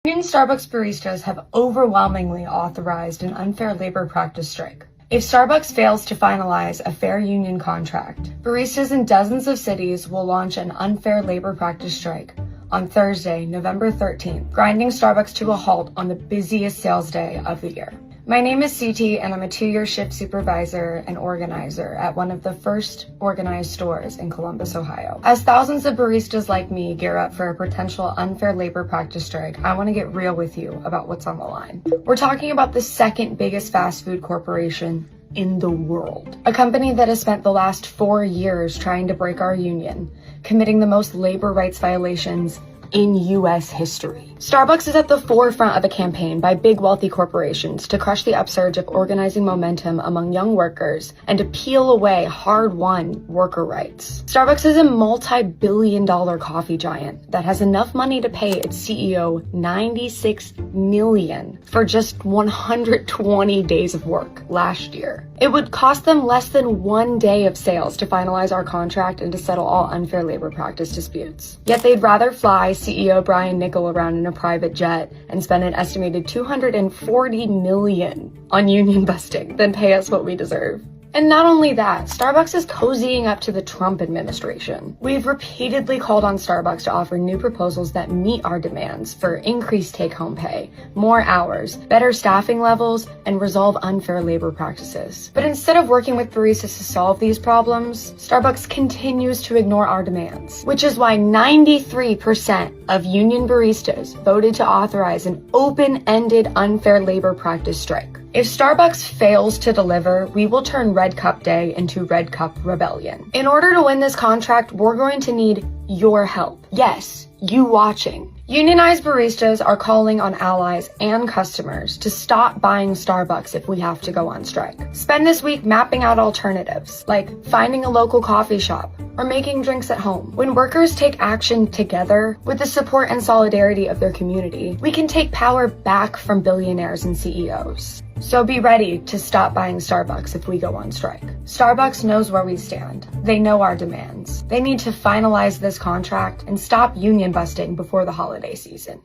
Union Starbucks baristas have overwhelmingly authorized an unfair labor practice strike. If Starbucks fails to finalize a fair union contract, baristas in dozens of cities will launch an unfair labor practice strike on Thursday, November 13th, grinding Starbucks to a halt on the busiest sales day of the year. My name is CT, and I'm a 2-year shift supervisor and organizer at one of the first organized stores in Columbus, Ohio. As thousands of baristas like me gear up for a potential unfair labor practice strike, I want to get real with you about what's on the line. We're talking about the second biggest fast food corporation in the world. A company that has spent the last 4 years trying to break our union, committing the most labor rights violations in U.S. history. Starbucks is at the forefront of a campaign by big wealthy corporations to crush the upsurge of organizing momentum among young workers and to peel away hard-won worker rights. Starbucks is a multi-billion-dollar coffee giant that has enough money to pay its CEO $96 million for just 120 days of work last year. It would cost them less than 1 day of sales to finalize our contract and to settle all unfair labor practice disputes. Yet they'd rather fly CEO Brian Niccol around in a private jet and spend an estimated $240 million on union busting than pay us what we deserve. And not only that, Starbucks is cozying up to the Trump administration. We've repeatedly called on Starbucks to offer new proposals that meet our demands for increased take-home pay, more hours, better staffing levels, and resolve unfair labor practices. But instead of working with baristas to solve these problems, Starbucks continues to ignore our demands, which is why 93% of union baristas voted to authorize an open-ended unfair labor practice strike. If Starbucks fails to deliver, we will turn Red Cup Day into Red Cup Rebellion. In order to win this contract, we're going to need your help. Yes, you watching. Unionized baristas are calling on allies and customers to stop buying Starbucks if we have to go on strike. Spend this week mapping out alternatives, like finding a local coffee shop or making drinks at home. When workers take action together with the support and solidarity of their community, we can take power back from billionaires and CEOs. So be ready to stop buying Starbucks if we go on strike. Starbucks knows where we stand. They know our demands. They need to finalize this contract and stop union busting before the holiday season.